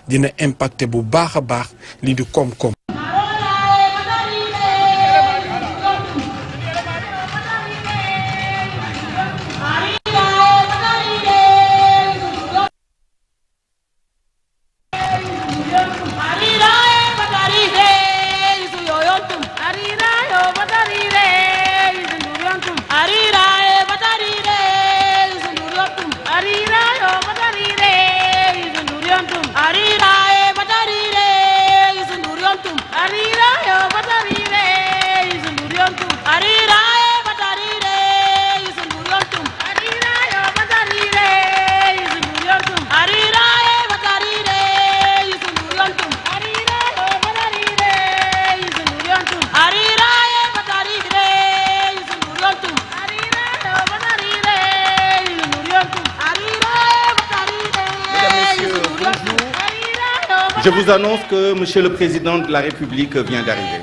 dina impacter bu baax a baax lii di koom-koom. Je vous annonce que Monsieur le Président de la République vient d'arriver.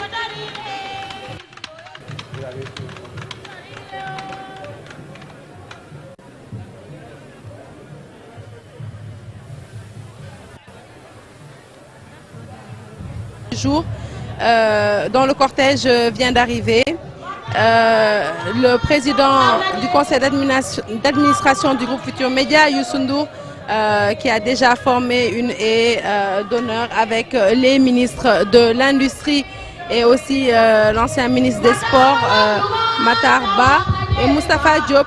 Dont le cortège vient d'arriver. Le président du conseil d'administration du groupe Futurs Médias, Youssou Ndour, qui a déjà formé une haie d'honneur avec les ministres de l'Industrie et aussi l'ancien ministre des Sports, Matar Ba et Moustapha Diop,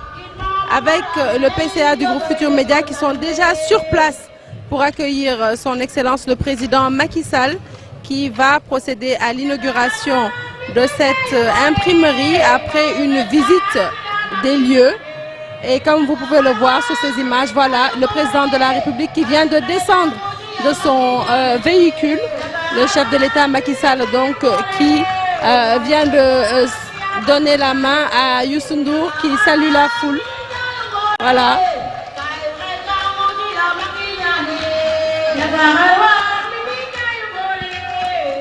avec le PCA du groupe Futurs Médias qui sont déjà sur place pour accueillir son Excellence le Président Macky Sall, qui va procéder à l'inauguration de cette imprimerie après une visite des lieux. Et comme vous pouvez le voir sur ces images, voilà le président de la République qui vient de descendre de son véhicule, le chef de l'État Macky Sall donc qui vient de donner la main à Youssou Ndour qui salue la foule. Voilà.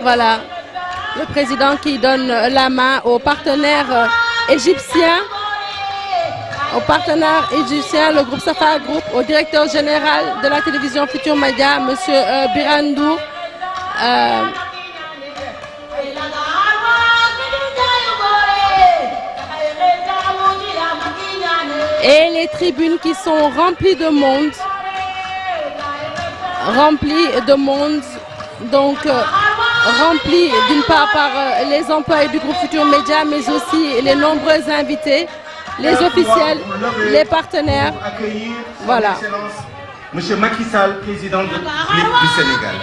Voilà, le président qui donne la main aux partenaires égyptiens, le groupe Safa Group, au directeur général de la télévision Futurs Médias, monsieur Birane Ndour. Et les tribunes qui sont remplies de monde, donc rempli d'une part par les employés du groupe Futurs Médias, mais aussi les nombreux invités, les officiels, les partenaires. Voilà. Monsieur Macky Sall, président de la République du Sénégal.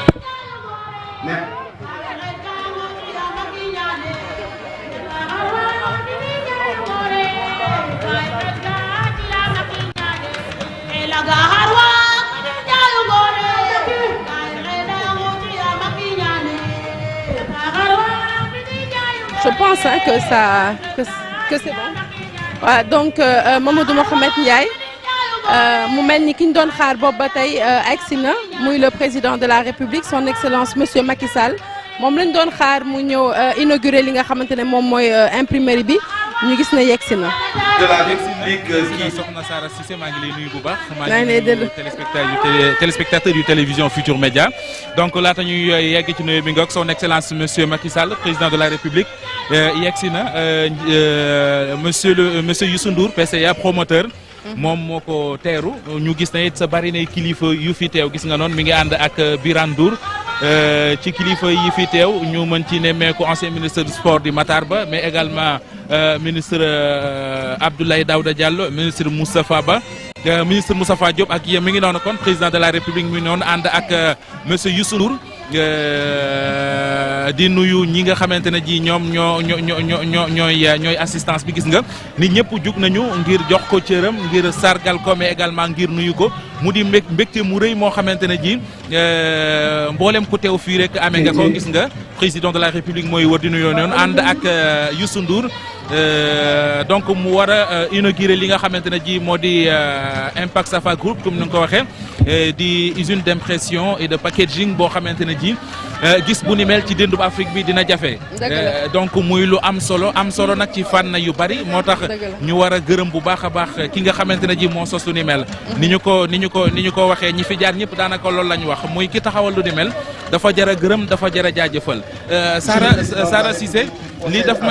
Je pense que c'est bon. Voilà, donc Mamadou Mohamed Ndiaye mu mel ni ki ñu doon xaar boobu ba tey agsi na muy le président de la République son excellence monsieur Macky Sall moom lañ doon xaar mu ñëw inaugurer li nga xamante ne moom mooy imprimerie bi ñu gis ne yegsi na. de la République kii soxna Sara Cissé maa ngi lay nuyu bu baax. maa ngi nuyu téléspectateur yu télévision Futurs Médias. donc laata ñuy yegg ci nuyu bi ngoog son excellence monsieur Macky Sall président de la République yegsi na monsieur Youssou Ndour PCA promoteur. moom moo ko teeru ñu gis na it sa bari nay kilifa yu fi teew gis nga noonu mi ngi ànd ak Birane Ndour ci kilifa yi fi teew ñu mën ci nemmeeku ancien ministre du sport di Matar Ba mais également ministre Abdoulaye Daouda Diallo ministre Moustapha Ba ministre Moustapha Diop ak yéen mi ngi noonu kon président de la République mi ngi noonu ànd ak monsieur Youssou Ndour di nuyu ñi nga xamante ne ji ñoom ñooy assistance bi gis nga nit ñëpp jug nañu ngir jox ko cëram ngir sargal ko mais également ngir nuyu ko mu di mbégte mu rëy moo xamante ne ji mboolem ku teew fii rek amee nga ko gis nga président de la République mooy wër di nuyoo noonu ànd ak Youssou Ndour donc mu war a inaugurer li nga xamante ne ji moo di Impact Safa Group comme ni nga ko waxee di usine d'impression et de packaging boo xamante ne ji gis bu ni mel ci dëndub Afrique bi dina jafe. donc muy lu am solo nag ci fànn yu bari moo tax ñu war a gërëm bu baax a baax ki nga xamante ne ji moo sos lu ni mel. ni ñu ko waxee ñi fi jaar ñëpp daanaka loolu la ñu wax muy ki taxawal lu ni mel dafa jar a gërëm dafa jar a jaajëfal. Sara Cissé lii daf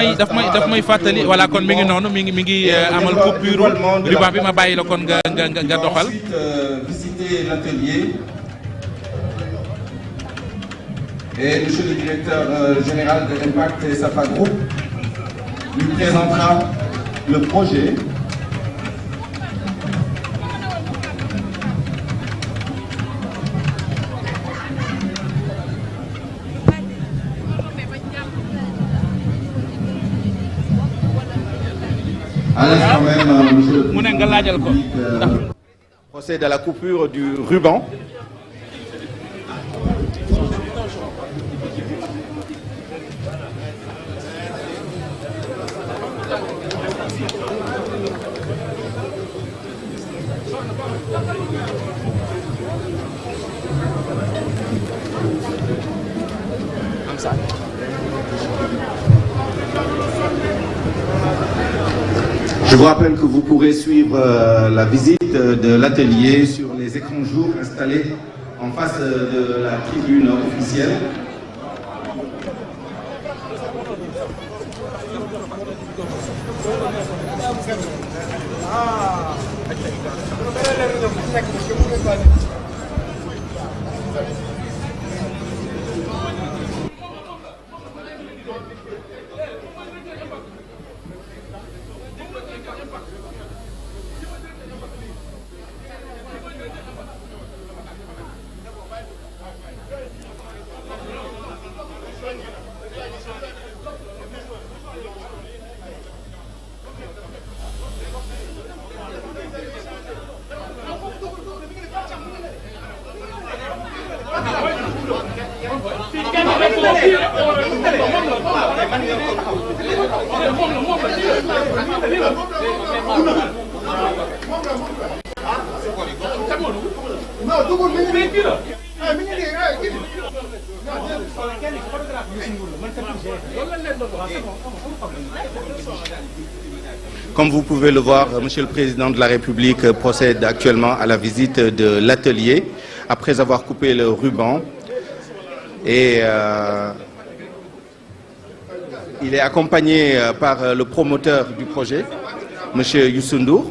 may fàttali voilà kon mi ngi noonu mi ngi amal coupure ruban bi ma bàyyi la kon nga doxal. Visiter l'atelier et monsieur le directeur général de Impact et Safa Group lui présentera le projet. À l'instant même, monsieur le président procède à la coupure du ruban. Je vous rappelle que vous pourrez suivre la visite de l'atelier sur les écrans jour installés en face de la tribune officielle. Comme vous pouvez le voir, Monsieur le Président de la République procède actuellement à la visite de l'atelier après avoir coupé le ruban et il est accompagné par le promoteur du projet, Monsieur Youssou Ndour.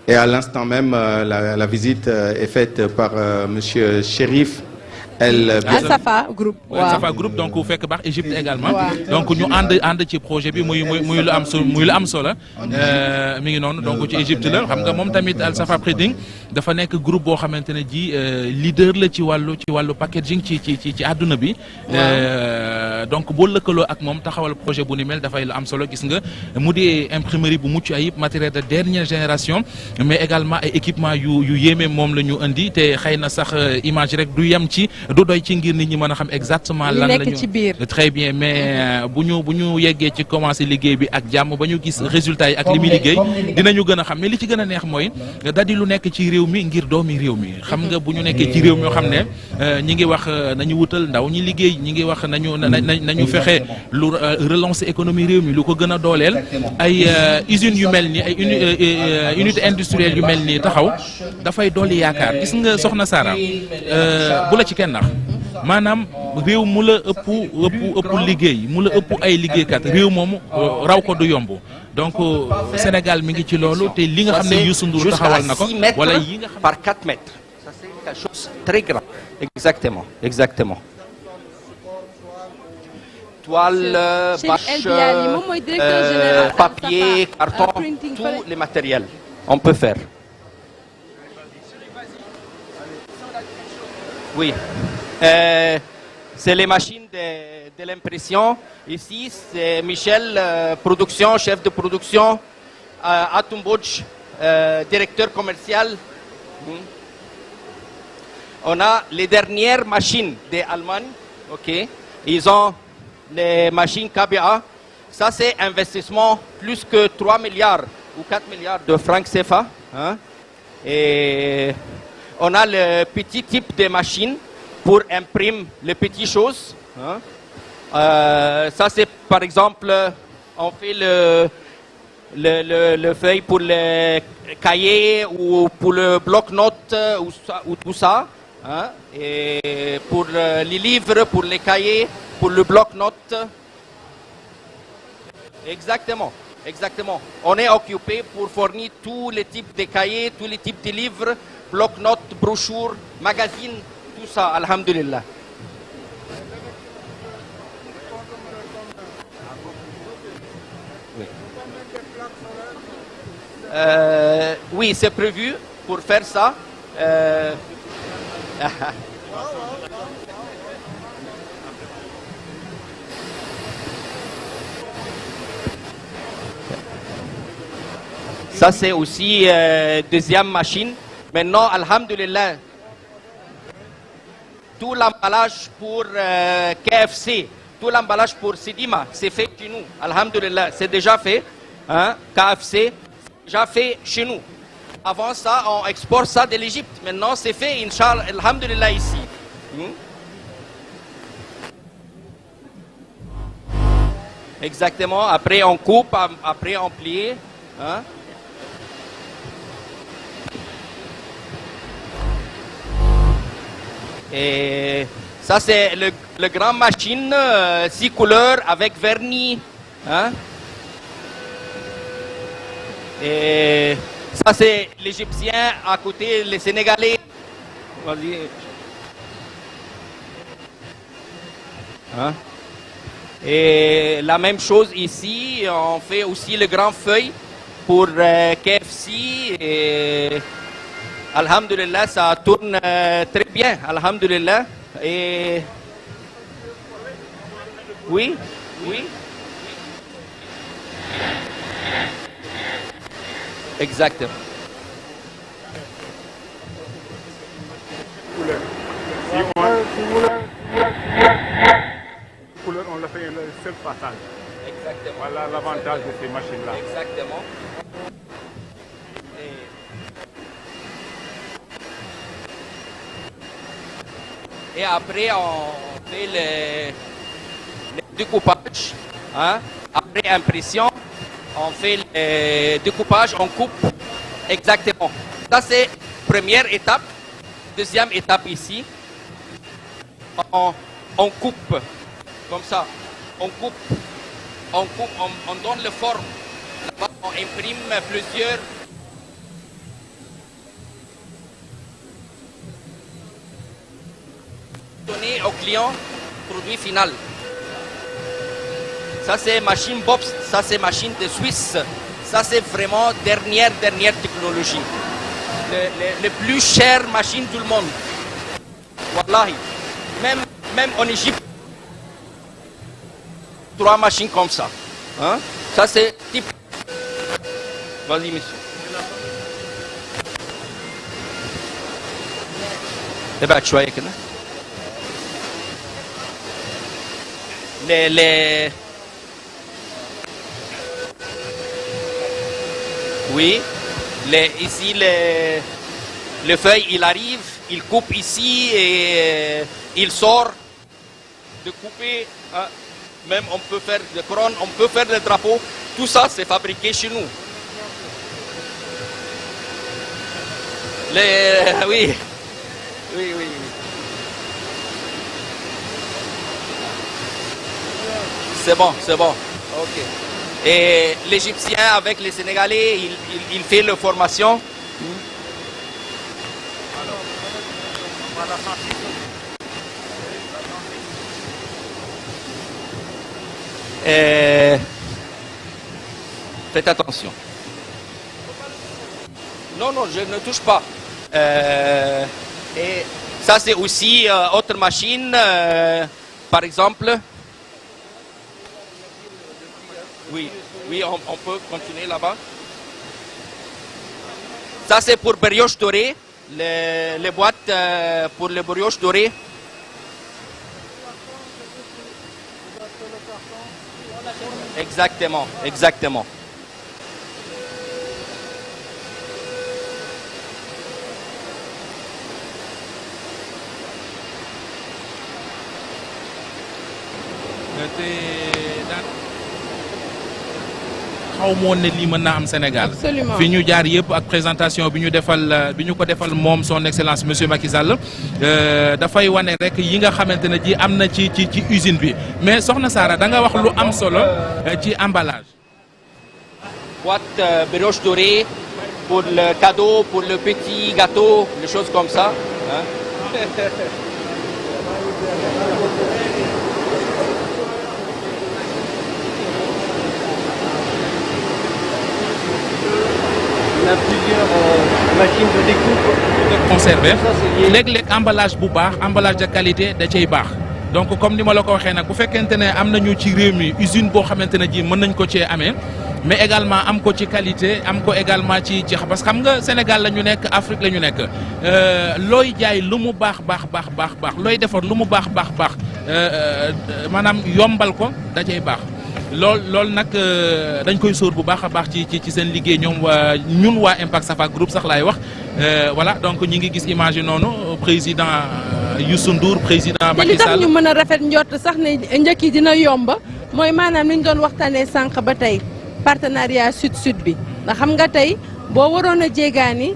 Et à l'instant même, la visite est faite par Monsieur Chérif El Safa Group. waaw Safa Group donc fekk baax Égypte également. donc ñu ànd ci projet bi muy lu am solo mi ngi noonu donc ci Égypte la xam nga moom tamit Al Safa Trading dafa nekk groupe boo xamante ne ji leader la ci wàllu packaging ci àdduna bi. donc boo lëkkaloo ak moom taxawal projet bu ni mel dafay lu am solo gis nga mu di imprimerie bu mucc ayib matériel de dernière génération mais également ay équipement yu yéeme moom la ñu indi te xëy na sax image rek du yem ci. du doy ci ngir nit ñi mën a xam exactement lan lañu ci biir très bien mais bu ñu yeggee ci commencé liggéey bi ak jàmm ba ñu gis résultats yi ak li muy liggéey dinañu gën a xam mais li ci gën a neex mooy dadi lu nekk ci réew mi ngir doomi réew mi xam nga bu ñu nekkee ci réew mi yoo xam ne ñi ngi wax nañu wutal ndaw ñi liggéey ñi ngi wax nañu fexe lu relancer économie réew mi lu ko gën a dooleel ay usines yu mel ni ay unité industrielle yu mel nii taxaw dafay dolli yaakaar gis nga soxna Sara bu la ci kenn nax maanaam réew mu la ëpp liggéey mu la ëpp ay liggéeykat réew moomu raw ko du yomb donc Sénégal mi ngi ci loolu te li nga xam ne Youssou Ndour taxawal na ko wala yi nga xam par 4 mètres ça c'est quelque chose très grand exactement toile bâche papier carton tous les matériels on peut faire. Oui, c'est les machines de l'impression. Ici, c'est Michel, production, chef de production, Atumbodj, directeur commercial. On a les dernières machines d'Allemagne. Ok. Ils ont les machines KBA. Ça, c'est investissement plus que 3 milliards ou 4 milliards de francs CFA. Hein. Et on a le petit type de machine pour imprimer les petites choses. Hein. Ça, c'est par exemple, on fait le feuille pour le cahier ou pour le bloc-notes ou tout ça. Hein. Et pour les livres, pour les cahiers, pour le bloc-notes. Exactement, exactement. On est occupé pour fournir tous les types de cahiers, tous les types de livres, bloc-notes, brochures, magazines, tout ça, alhamdulillah. Oui, oui, c'est prévu pour faire ça. Ça, c'est aussi deuxième machine. Maintenant, alhamdulillah, tout l'emballage pour KFC, tout l'emballage pour Sidima, c'est fait chez nous. Alhamdulillah, c'est déjà fait. Hein? KFC, c'est déjà fait chez nous. Avant ça, on exporte ça de l'Égypte. Maintenant, c'est fait, Inch'Allah, alhamdulillah, ici. Exactement. Après, on coupe, après, on plie. Hein? Et ça, c'est le grand machine, 6 couleurs avec vernis. Hein? Et ça, c'est l'Égyptien à côté, les Sénégalais. Vas-y. Hein? Et la même chose ici, on fait aussi le grand feuille pour KFC. Et alhamdulillah, ça tourne très bien, alhamdulillah. Et oui, oui. Exactement. Couleur, on l'a fait le seul passage. Exactement. Voilà l'avantage de ces machines-là. Exactement. Et après, on fait le découpage. Hein? Après impression, on fait le découpage, on coupe. Exactement. Ça, c'est première étape. Deuxième étape ici. On coupe. Comme ça. On coupe. On coupe. On donne la forme. Là-bas, on imprime plusieurs. Donner au client produit final. Ça c'est machine Bobs, ça c'est machine de Suisse. Ça c'est vraiment dernière technologie. Le plus cher machine du monde. Wallahi. Même en Égypte, 3 machines comme ça. Hein? Ça c'est type. Vas-y monsieur. ابعد شوية كده. Oui, ici le feuille il arrive, il coupe ici et il sort de couper. Hein. Même on peut faire des couronnes, on peut faire des drapeaux. Tout ça c'est fabriqué chez nous. Oui, oui, oui. C'est bon, c'est bon. Ok. Et l'Égyptien avec les Sénégalais, il fait la formation. Faites attention. Non, non, je ne touche pas. Et ça, c'est aussi autre machine, par exemple. Oui, oui, on peut continuer là-bas. Ça, c'est pour brioche dorée, les boîtes pour les brioches dorées. Exactement, exactement. xaw ma woon ne lii mën naa am Sénégal. Absolument. fi ñu jaar yëpp ak présentation bi ñu ko defal moom son excellence monsieur Macky Sall dafay wane rek yi nga xamante ne ji am na ci usine bi mais soxna Sara da nga wax lu am solo ci emballage. Boîte brioche dorée pour le cadeau, pour le petit gâteau, les choses comme ça. Hein? On a plusieurs machines de découpe. conservé Ça, c'est lié. léeg-léeg emballage bu baax emballage de qualité da cay baax donc comme ni ma la ko waxee nag bu fekkente ne am nañu ci réew mi usine boo xamante ne ji mën nañ ko cee amee mais également am ko ci qualité am ko également ci parce que xam nga Sénégal la ñu nekk Afrique la ñu nekk looy jaay lu mu baax looy defar lu mu baax maanaam yombal ko da cay baax loolu nag dañ koy sóor bu baax a baax ci seen liggéey ñoom ñun waa Impact Safa Group sax laay wax voilà donc ñi ngi gis image yi noonu président Youssou Ndour président te li Macky tax Sall ñu mën a rafet njort sax ne njëkk yi dina yomba mooy maanaam li ñu doon waxtaanee sànq ba tey partenariat sud-sud bi ndax xam nga tey boo waroon a jéegaani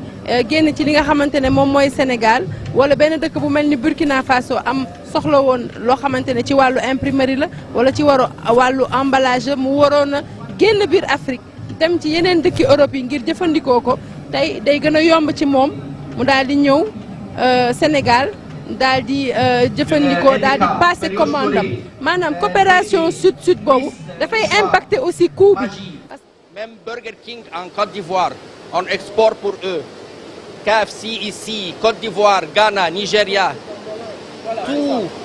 génn ci li nga xamante ne moom mooy Sénégal wala benn dëkk bu mel ni Burkina Faso am soxla woon loo xamante ne ci wàllu imprimerie la wala ci wàllu emballage mu waroon a génn biir Afrique dem ci yeneen dëkki Europe yi ngir jëfandikoo ko tey day gën a yomb ci moom mu daal di ñëw Sénégal daal di jëfandikoo daal di passer commande am maanaam coopération sud-sud boobu dafay impacter aussi coût bi. Même Burger King en Côte d'Ivoire, on exporte pour eux. KFC ici, Côte d'Ivoire, Ghana, Nigeria,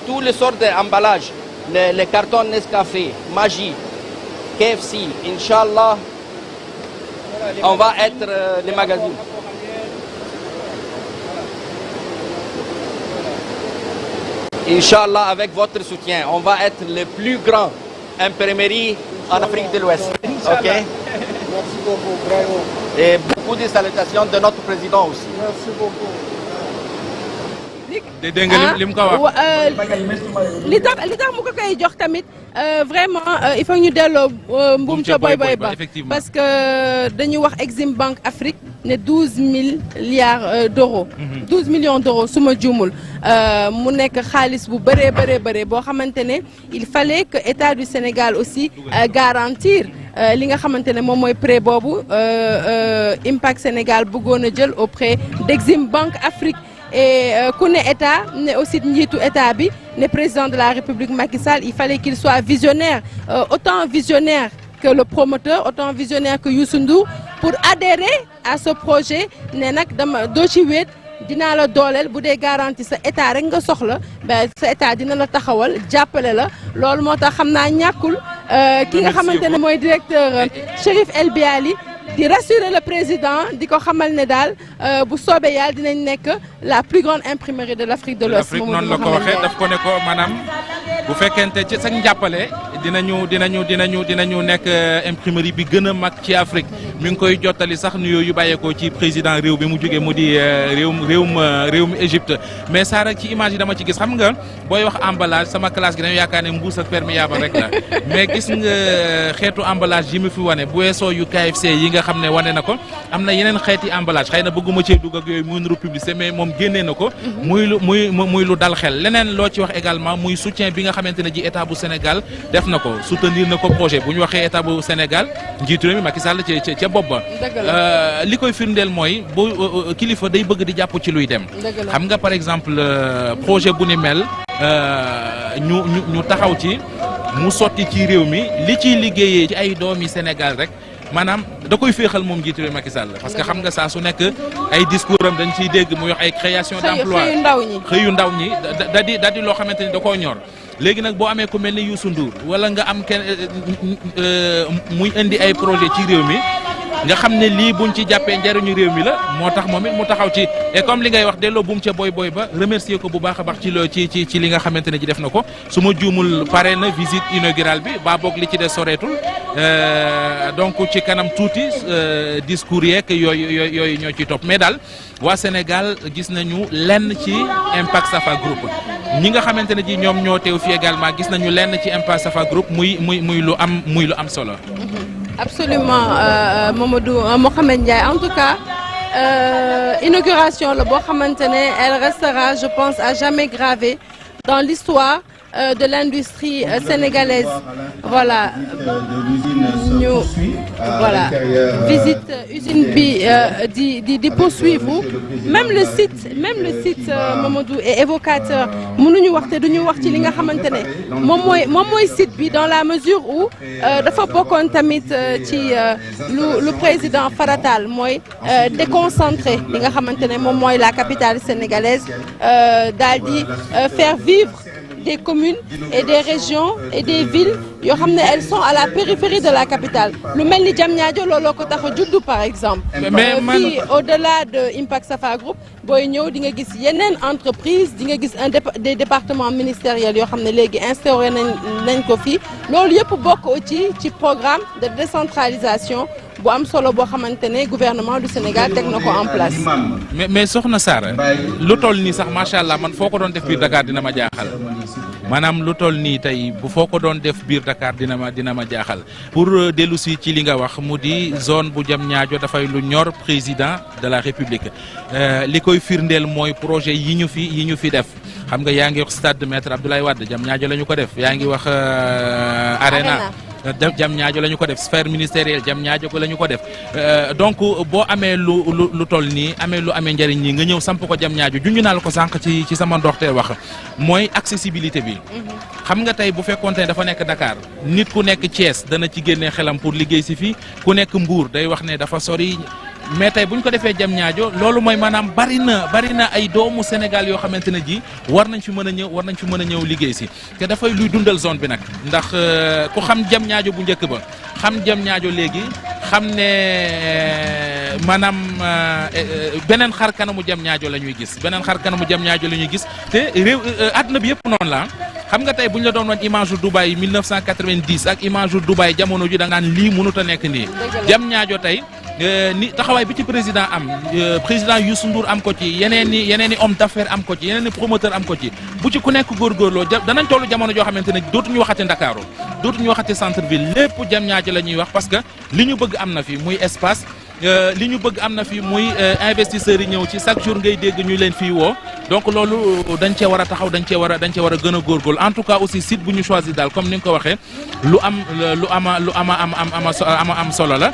tous les sortes d'emballages, les cartons Nescafé, Maggi, KFC, Inch'Allah, on va être les magazines. Inch'Allah, avec votre soutien, on va être le plus grand imprimerie en Afrique de l'Ouest. Ok? Merci beaucoup, bravo. Et beaucoup de salutations de notre président aussi. Merci beaucoup. dégg nga li mu ko wax li tax mu ko koy jox tamit vraiment il faut ñu delloo mbuum ca boy boy ba effectivement. parce que dañu wax Exim Bank Afrique ne 12 milliards d'euros 12 millions d'euros su ma juumul mu nekk xaalis bu bëree boo xamante ne il fallait que état du Sénégal aussi garantir li nga xamante ne moom mooy prêt boobu Impact Sénégal bëggoon a jël auprès d'Exim Bank Afrique et ku ne état ne aussi njiitu état bi ne président de la République Macky Sall il fallait qu'il soit visionnaire autant visionnaire que le promoteur autant visionnaire que Youssou Ndour pour adhérer à ce projet ne nag doo ci wéet dinaa la dooleel bu dee garantie sa état rek nga soxla ben sa état dina la taxawal jàppale la loolu moo tax xam naa ñàkkul ki nga xamante ne mooy directeur Chérif El Biali di rassurer le président di ko xamal ne daal bu soobee yàlla dinañ nekk la plus grande imprimerie de l'Afrique de l'Ouest. l'Afrique noonu la ko waxee daf ko ne ko maanaam bu fekkente ci sa njàppale dinañu nekk imprimerie bi gën a mag ci Afrique mi ngi koy jottali sax nuyoo yu bàyyeekoo ci président réew bi mu jógee mu di réewum Égypte mais saa rek ci image yi dama ci gis xam nga booy wax emballage sama classe gi dañu yaakaar ne mbuus ak perméable rek la mais gis nga xeetu emballage yi mu fi wane bu weesoo yu KFC yi nga xam ne wane na ko am na yeneen xeeti emballage xëy na bëgguma cee dugg ak yooyu muy nuru publicité mais moom génnee na ko muy lu dal xel leneen loo ci wax également muy soutien bi nga xamante ne ji état bu Sénégal def na ko soutenir na ko projet bu ñu waxee état bu Sénégal njiitu réew mi Macky Sall ca bopp ba li koy firndeel mooy bu kilifa day bëgg di jàpp ci luy dem xam nga par exemple projet bu ni mel ñu taxaw ci mu sotti ci réew mi li ciy liggéeyee ci ay doomi Sénégal rek maanaam da koy féexal moom njiitu réew Macky Sall parce que xam nga saa su nekk ay discours am dañ ciy dégg muy wax ay création d'emploi xëyu ndaw ñi da di loo xamante ni da koo ñor léegi nag boo amee ku mel ni Youssou Ndour wala nga am kenn muy indi ay projet ci réew mi nga xam ne lii buñ ci jàppee njariñu réew mi la moo tax moom it mu taxaw ci et comme li ngay wax delloo buum ca boy ba remercier ko bu baax a baax ci li nga xamante ne ji def na ko su ma juumul pare na visite inaugurale bi ba boog li ci des soreetul donc ci kanam tuuti discours yeeg yooyu ñoo ciy topp mais daal waa Sénégal gis nañu lenn ci Impact Safa Group ñi nga xamante ne ji ñoom ñoo teew fii également gis nañu lenn ci Impact Safa Group muy lu am solo. Absolument Mamadou Mohamed Ndiaye en tout cas inauguration la boo xamante ne elle restera je pense à jamais gravée dans l'histoire de l'industrie sénégalaise. Voilà ñu voilà visite usine bi di poursuivre même le site Mamadou est évocateur mënuñu wax te duñu wax ci li nga xamante ne moom mooy site bi dans la mesure où dafa bokkoon tamit ci lu président faratal mooy déconcentrer li nga xamante ne moom mooy la capitale sénégalaise daal di faire vivre des communes et des régions et des villes yoo xam ne elles sont à la périphérie de la capitale lu mel ni Diamniadio looloo ko tax a juddu par exemple. mais fii au-delà de Impact Safa Group booy ñëw di nga gis yeneen entreprise di nga gis des départements ministériels yoo xam ne léegi instauré nañ ko fii loolu yëpp bokk ci programme de décentralisation bu am solo boo xamante ne gouvernement du Sénégal teg na ko en place. mais soxna Sarr lu toll nii sax macha allah man foo ko doon def biir Dakar dina ma jaaxal maanaam lu toll nii tey bu foo ko doon def biir Dakar dina ma jaaxal pour dellu si ci li nga wax mu di zone bu Diamniadio dafay lu ñor président de la République li koy firndeel mooy projet yi ñu fi def xam nga yaa ngi wax stade de Maître Abdoulaye Wade Diamniadio la ñu ko def yaa ngi wax Arena Diamniadio la ñu ko def sphère ministérielle Diamniadio la ñu ko def donc boo amee lu toll nii lu amee njëriñ nii nga ñëw samp ko Diamniadio junj naa la ko sànq ci sama ndoxteel wax mooy accessibilité bi. xam nga tey bu fekkoon ne dafa nekk Dakar nit ku nekk Thiès dana ci génnee xelam pour liggéey si fii ku nekk Mbour day wax ne dafa sori. mais tey bu ñu ko defee Diamniadio loolu mooy maanaam bari na ay doomu Sénégal yoo xamante ne ji war nañ fi mën a ñëw liggéey si te dafay luy dundal zone bi nag ndax ku xam Diamniadio bu njëkk ba xam Diamniadio léegi xam ne maanaam beneen xar kanamu Diamniadio la ñuy gis te réew àdduna bi yëpp noonu la xam nga tey bu ñu la doon wan image u Dubaï 1990 ak image u Dubaï jamono ji da nga naan lii mënut a nekk nii Diamniadio tey ni taxawaay bi ci président am président Youssou Ndour am ko ci yeneen i homme d'affaires am ko ci yeneen i promoteur am ko ci bu ci ku nekk góorgóorloo danañ tollu jamono joo xamante ne dootuñu waxati Ndakaaru dootuñu waxati centre ville lépp Diamniadio la ñuy wax parce que li ñu bëgg am na fi muy espace li ñu bëgg am na fi muy investisseurs yi ñëw ci chaque jour ngay dégg ñu leen fii woo donc loolu dañ cee war a taxaw dañ cee war a gën a góorgóorlu en tout cas aussi site bu ñu choisir daal comme ni nga ko waxee lu am solo la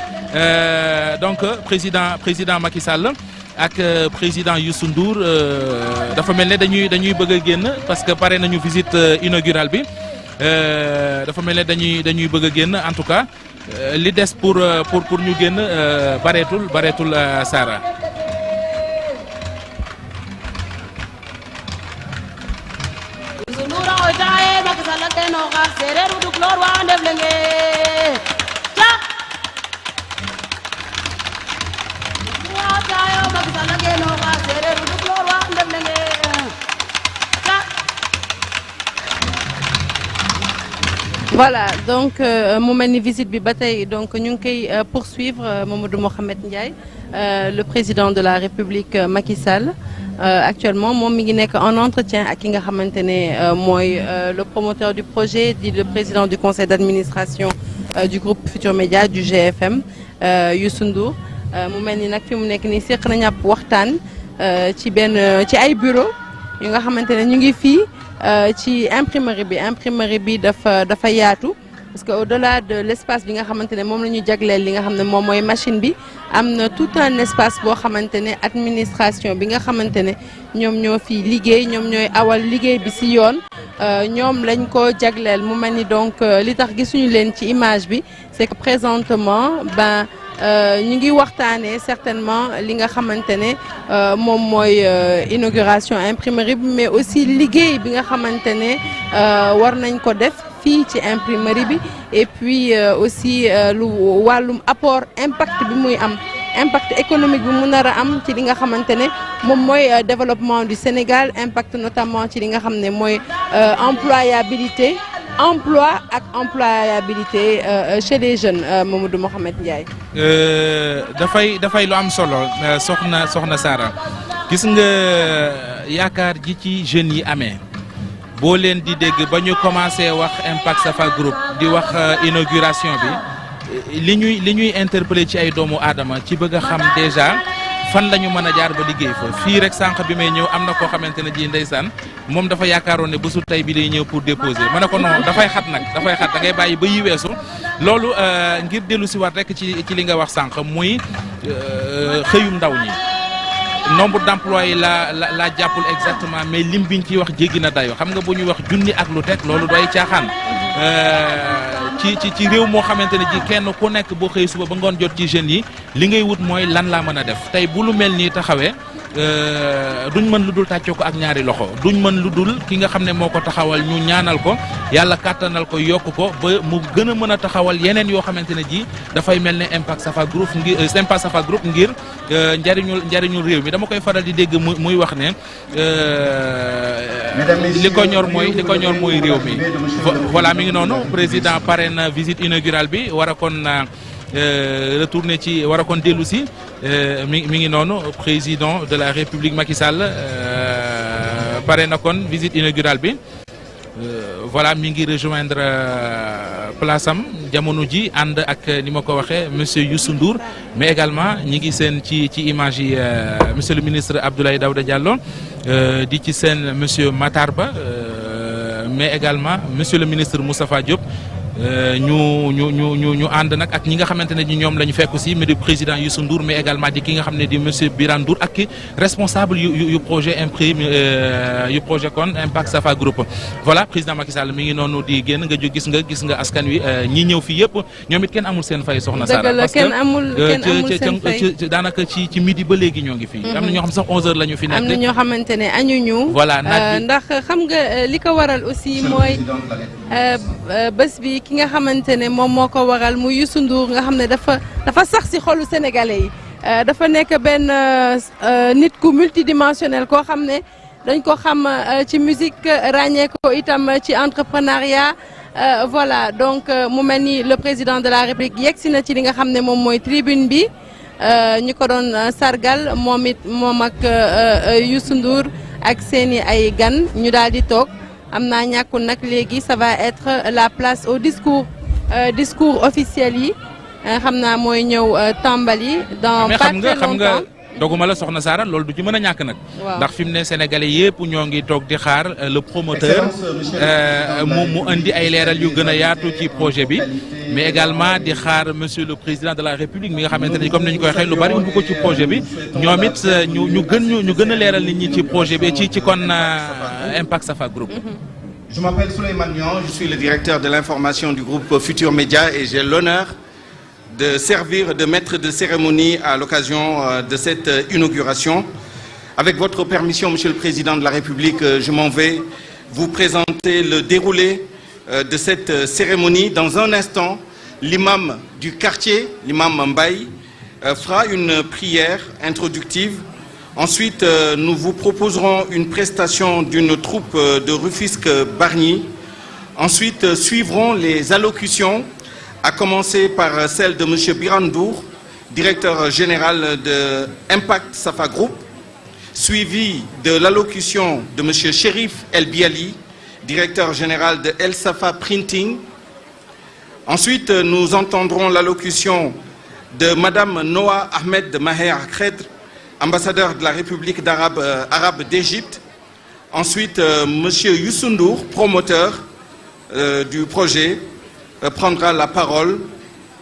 donc président Macky Sall ak président Youssou Ndour dafa mel ne dañuy bëgg a génn parce que pare nañu visite inaugurale bi dafa mel ne dañuy bëgg a génn en tout cas li des pour ñu génn bareetul Sara. Voilà donc mu mel ni visite bi ba tey donc ñu ngi koy poursuivre Mamadou Mohamed Ndiaye le président de la République Macky Sall actuellement moom mi ngi nekk en entretien ak ki nga xamante ne mooy le promoteur du projet di le président du conseil d'administration du groupe Futurs Médias du GFM Youssou Ndour mu mel ni nag fi mu nekk nii séq nañu ab waxtaan ci ay bureau yu nga xamante ne ñu ngi fii ci imprimerie bi dafa yaatu parce que au-delà de l'espace bi nga xamante ne moom la ñu jagleel li nga xam ne moom mooy machine bi am na tout un espace boo xamante ne administration bi nga xamante ne ñoom ñoo fi liggéey ñoom ñooy awal liggéey bi ci yoon ñoom lañ ko jagleel mu mel ni donc li tax gisuñu leen ci image bi c'est que présentement ñu ngi waxtaanee certainement li nga xamante ne moom mooy inauguration imprimerie bi mais aussi liggéey bi nga xamante ne war nañ ko def fii ci imprimerie bi et puis aussi lu wàllum apport impact bi muy am impact économique bi mu nar a am ci li nga xamante ne moom mooy développement du Sénégal impact notamment ci li nga xam ne mooy employabilité emploi ak employabilité chez les jeunes Mamadou Mohamed Ndiaye. dafay lu am solo soxna Sara gis nga yaakaar ji ci jeunes yi amee boo leen di dégg ba ñu commencé wax Impact Safa Group di wax inauguration bi li ñuy interpellé ci ay doomu aadama ci bëgg a xam déjà fan la ñu mën a jaar ba liggéey fa fii rek sànq bi may ñëw am na koo xamante ne ji ndeysaan moom dafa yaakaaroon ne bésu tey bi day ñëw pour déposer ma ne ko non dafay xat nag dafay xat da ngay bàyyi ba yi weesu loolu ngir dellu si waat rek ci li nga wax sànq muy xëyum ndaw ñi nombre d'emplois yi la jàppul exactement mais lim biñ ciy wax jéggi na dayo xam nga bu ñuy wax junni ak lu teg loolu doy caaxaan ci réew moo xamante ne ji kenn ku nekk boo xëy suba ba ngoon jot ci jeunes yi li ngay wut mooy lan laa mën a def tey bu lu mel nii taxawee duñ mën lu dul tàccoo ko ak ñaari loxo duñ mën lu dul ki nga xam ne moo ko taxawal ñu ñaanal ko yàlla kàttanal ko yokk ko ba mu gën a mën a taxawal yeneen yoo xamante ne ji dafay mel ne Impact Safa Group ngir njariñul réew mi dama koy faral di dégg muy wax ne li ko ñor mooy réew mi voilà mi ngi noonu président pare na visite inaugurale bi war a kon retourné ci war a kon dellu si mi ngi noonu président de la République Macky Sall pare na kon visite inaugurale bi voilà mi ngi rejoindre place am jamono ji ànd ak ni ma ko waxee monsieur Youssou Ndour mais également ñi ngi seen ci image yi monsieur le ministre Abdoulaye Daouda Diallo di ci seen monsieur Matar Ba mais également monsieur le ministre Moustapha Diop ñu ànd nag ak ñi nga xamante ne ñoom la ñu fekk aussi mais di président Youssou Ndour mais également di ki nga xam ne di monsieur Birane Ndour ak ki responsable yu projet yu projet kon Impact Safa Group voilà président Macky Sall mi ngi noonu di génn nga jóg gis nga askan wi ñi ñëw fii yëpp ñoom it kenn amul seen fay soxna Sara parce que daanaka ci midi ba léegi ñoo ngi fii am na ñoo xam sax 11h la ñu fi nekk am na ñoo xamante ne añuñu voilà ndax xam nga li ko waral aussi mooy bés bi ki nga xamante ne moom moo ko waral mu Youssou Ndour nga xam ne dafa sax ci xolu sénégalais yi dafa nekk benn nit ku multidimensionnel koo xam ne dañ ko xam ci musique ràññee ko itam ci entrepreneuriat voilà donc mu mel ni le président de la République yegsi na ci li nga xam ne moom mooy tribune bi ñu ko doon sargal moom ak Youssou Ndour ak seeni ay gan ñu daal di toog am naa ñàkkul nag léegi ça va être la place au discours officiel yi xam naa mooy ñëw tàmbali dans pas très longtemps doguma la soxna Sara loolu du ci mën a ñàkk nag ndax fi mu ne sénégalais yëpp ñoo ngi toog di xaar le promoteur mu indi ay leeral yu gën a yaatu ci projet bi mais également di xaar monsieur le président de la République mi nga xamante ne comme ni ñu koy waxee lu bari indi ko ci projet bi ñoom it ñu gën a leeral nit ñi ci projet bi ci kon Impact Safa Group. Je m'appelle Souleymane Niang, je suis le directeur de l'information du groupe Futur Média et j'ai l'honneur de servir de maître de cérémonie à l'occasion de cette inauguration. Avec votre permission, Monsieur le Président de la République, je m'en vais vous présenter le déroulé de cette cérémonie. Dans un instant, l'imam du quartier, l'imam Mbaye, fera une prière introductive. Ensuite, nous vous proposerons une prestation d'une troupe de Rufisque-Bargny. Ensuite, suivront les allocutions, à commencer par celle de M. Birane Ndour, directeur général de Impact Safa Group, suivi de l'allocution de M. Chérif El Biali, directeur général de El Safa Printing. Ensuite, nous entendrons l'allocution de Mme Noa Ahmed Maher Khedr, ambassadeur de la République arabe d'Égypte. Ensuite, M. Youssou Ndour, promoteur du projet, prendra la parole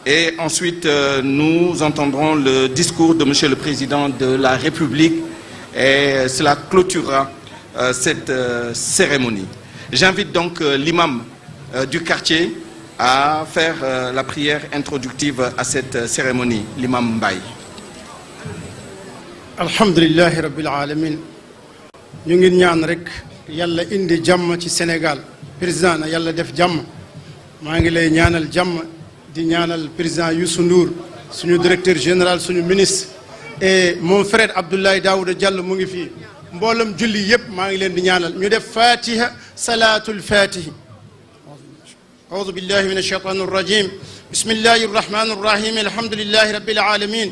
et ensuite nous entendrons le discours de Monsieur le Président de la République et cela clôturera cette cérémonie. J'invite donc l'imam du quartier à faire la prière introductive à cette cérémonie, l'imam Mbaye. Alhamdulillahi rabbil alamin ñu ngi ñaan rek yàlla indi jàmm ci Sénégal président na yàlla def jàmm maa ngi lay ñaanal jàmm di ñaanal président Youssou Ndour suñu directeur général suñu ministre et mon frère Abdoulaye Daouda Diallo mu ngi fii mboolem julli yëpp maa ngi leen di ñaanal ñu def fatiha salatul fatihi أعوذ بالله من الشيطان الرجيم بسم الله الرحمن الرحيم الحمد لله رب العالمين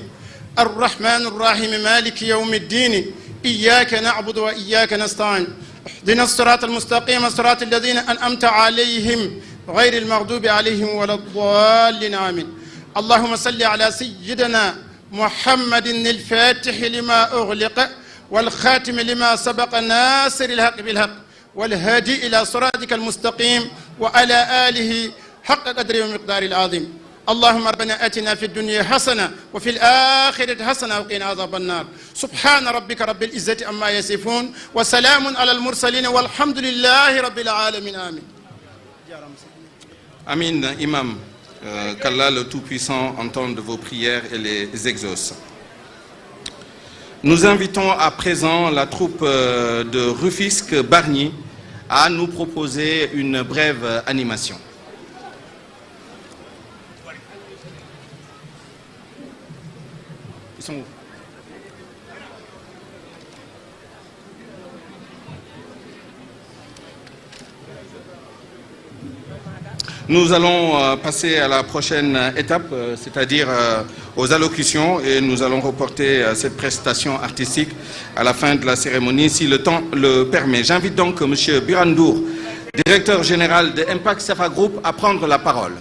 الرحمن الرحيم مالك يوم الدين إياك نعبد وإياك نستعين اهدنا الصراط المستقيم صراط الذين أنعمت عليهم غير المغضوب عليهم ولا الضالين آمين اللهم صل على سيدنا محمد الفاتح لما أغلق والخاتم لما سبق ناصر الحق بالحق والهادي إلى صراطك المستقيم وعلى آله حق قدره ومقداره العظيم اللهم ربنا آتنا في الدنيا حسنة وفي الآخرة حسنة وقنا عذاب النار سبحان ربك رب العزة عما يصفون وسلام على المرسلين والحمد لله رب العالمين آمين. Amin, Imam, qu'Allah le Tout-Puissant entende vos prières et les exauce. Nous invitons à présent la troupe de Rufisque-Bargny à nous proposer une brève animation. Ils sont où? Nous allons passer à la prochaine étape, c'est-à-dire aux allocutions, et nous allons reporter cette prestation artistique à la fin de la cérémonie, si le temps le permet. J'invite donc M. Birandour, directeur général de Impact Safa Group, à prendre la parole.